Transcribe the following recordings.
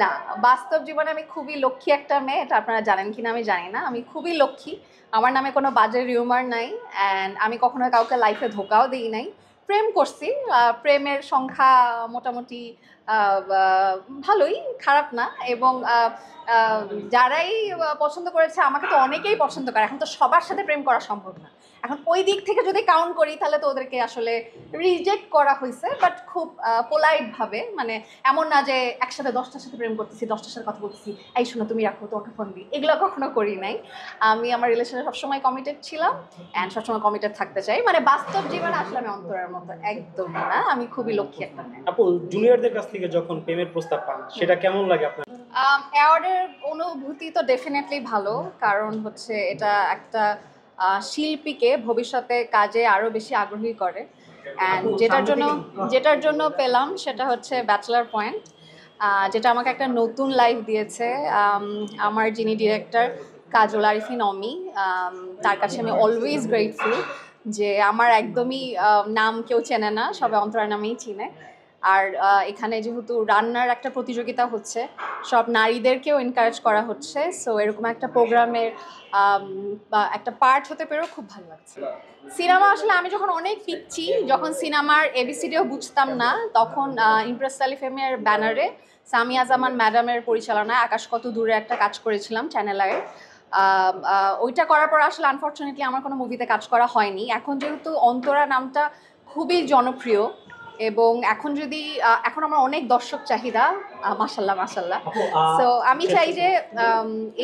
না, বাস্তব জীবনে আমি খুবই লক্ষ্মী একটা মেয়ে, এটা আপনারা জানেন কিনা আমি জানি না। আমি খুবই লক্ষ্মী, আমার নামে কোনো বাজে রিউমার নাই, অ্যান্ড আমি কখনো কাউকে লাইফে ধোকাও দিই নাই। প্রেম করছি, প্রেমের সংখ্যা মোটামুটি ভালোই, খারাপ না। এবং আহ, যারাই পছন্দ করেছে, আমাকে তো অনেকেই পছন্দ করে, এখন তো সবার সাথে প্রেম করা সম্ভব না। এখন ওই দিক থেকে যদি কাউন্ট করি তাহলে তো ওদেরকে আসলে রিজেক্ট করা হয়েছে, বাট খুব পোলাইট ভাবে। মানে এমন না যে একসাথে 10টার সাথে প্রেম করতেছি, 10টার সাথে কথা বলতেছি, এই শোনো তুমি রাখো, তোমাকে ফোন দিই, এগুলো কখনো করি নাই। আমি আমার রিলেশনে সবসময় কমিটেড ছিলাম, অ্যান্ড সবসময় কমিটেড থাকতে চাই। মানে বাস্তব জীবনে আসলে আমি অন্তরের মতো একদমই না, আমি খুবই লক্ষ্মী একটা মেয়ে। আপু, জুনিয়রদের কাছ থেকে যখন প্রেমের প্রস্তাব পান সেটা কেমন লাগে আপনার? অ্যাওয়ার্ডের অনুভূতি তো ডেফিনেটলি ভালো, কারণ হচ্ছে এটা একটা শিল্পীকে ভবিষ্যতে কাজে আরও বেশি আগ্রহী করে। অ্যান্ড যেটার জন্য পেলাম সেটা হচ্ছে ব্যাচেলার পয়েন্ট, যেটা আমাকে একটা নতুন লাইফ দিয়েছে। আমার যিনি ডিরেক্টর কাজল আরিফিন অমি, তার কাছে আমি অলওয়েজ গ্রেটফুল যে আমার একদমই নাম কেউ চেনে না, সবাই অন্তরা নামেই চিনে। আর এখানে যেহেতু রান্নার একটা প্রতিযোগিতা হচ্ছে, সব নারীদেরকেও এনকারেজ করা হচ্ছে, সো এরকম একটা প্রোগ্রামের একটা পার্ট হতে পেরেও খুব ভালো লাগছে। সিনেমা আসলে আমি যখন অনেক পিচ্ছি, যখন সিনেমার এবিসিডিও বুঝতাম না, তখন ইমপ্রেস টেলিফিল্মের ব্যানারে সামিয়া জামান ম্যাডামের পরিচালনায় আকাশ কত দূরে একটা কাজ করেছিলাম চ্যানেল আয়ে। ওইটা করার পর আসলে আনফর্চুনেটলি আমার কোনো মুভিতে কাজ করা হয়নি। এখন যেহেতু অন্তরা নামটা খুবই জনপ্রিয়, এবং এখন আমার অনেক দর্শক চাহিদা, মাশাল্লাহ মাশাল্লাহ। সো আমি চাই যে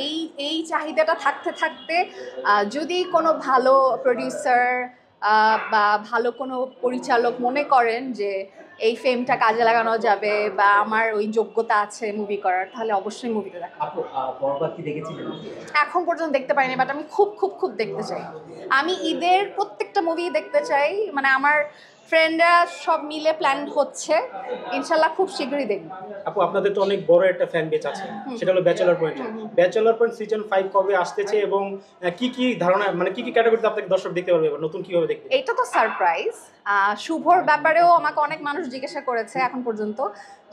এই এই চাহিদাটা থাকতে থাকতে যদি কোনো ভালো প্রডিউসার বা ভালো কোনো পরিচালক মনে করেন যে এই ফেমটা কাজে লাগানো যাবে বা আমার ওই যোগ্যতা আছে মুভি করার, তাহলে অবশ্যই মুভিতে দেখা। এখন পর্যন্ত দেখতে পারিনি, বাট আমি খুব খুব খুব দেখতে চাই। আমি ঈদের প্রত্যেকটা মুভি দেখতে চাই, মানে আমার ফ্রেন্ডরা সব মিলে প্ল্যান হচ্ছে, ইনশাল্লাহ খুব শীঘ্রই দেখব। আপু, আপনাদের তো অনেক বড় একটা ফ্যান বেস আছে, সেটা হলো bachelor point. Bachelor point season 5 কবে আসতেছে, এবং কি কি ধারণা, মানে কি কি ক্যাটাগরিতে আপনাকে দর্শক দেখতে পারবে, এবার নতুন কিভাবে দেখতে? এটা তো সারপ্রাইজ। শুভর ব্যাপারেও আমাকে অনেক মানুষ জিজ্ঞাসা করেছে এখন পর্যন্ত,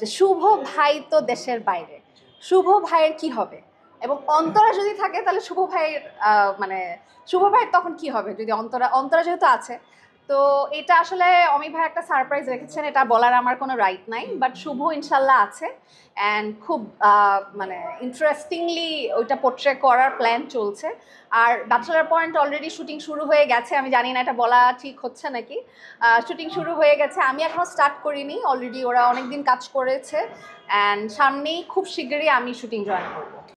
যে শুভ ভাই তো দেশের বাইরে, শুভ ভাইয়ের কি হবে, এবং অন্তরা যদি থাকে তাহলে শুভ ভাইয়ের মানে শুভ ভাইয়ের তখন কি হবে, যদি অন্তরা যেহেতু আছে। তো এটা আসলে অমি ভাই একটা সারপ্রাইজ রেখেছেন, এটা বলার আমার কোনো রাইট নাই, বাট শুভ ইনশাল্লাহ আছে, অ্যান্ড খুব মানে ইন্টারেস্টিংলি ওইটা পোট্রে করার প্ল্যান চলছে। আর ব্যাচেলার পয়েন্ট অলরেডি শুটিং শুরু হয়ে গেছে, আমি জানি না এটা বলা ঠিক হচ্ছে নাকি। শুটিং শুরু হয়ে গেছে, আমি এখনও স্টার্ট করিনি, অলরেডি ওরা অনেকদিন কাজ করেছে, অ্যান্ড সামনেই খুব শীঘ্রই আমি শুটিং জয়েন করবো।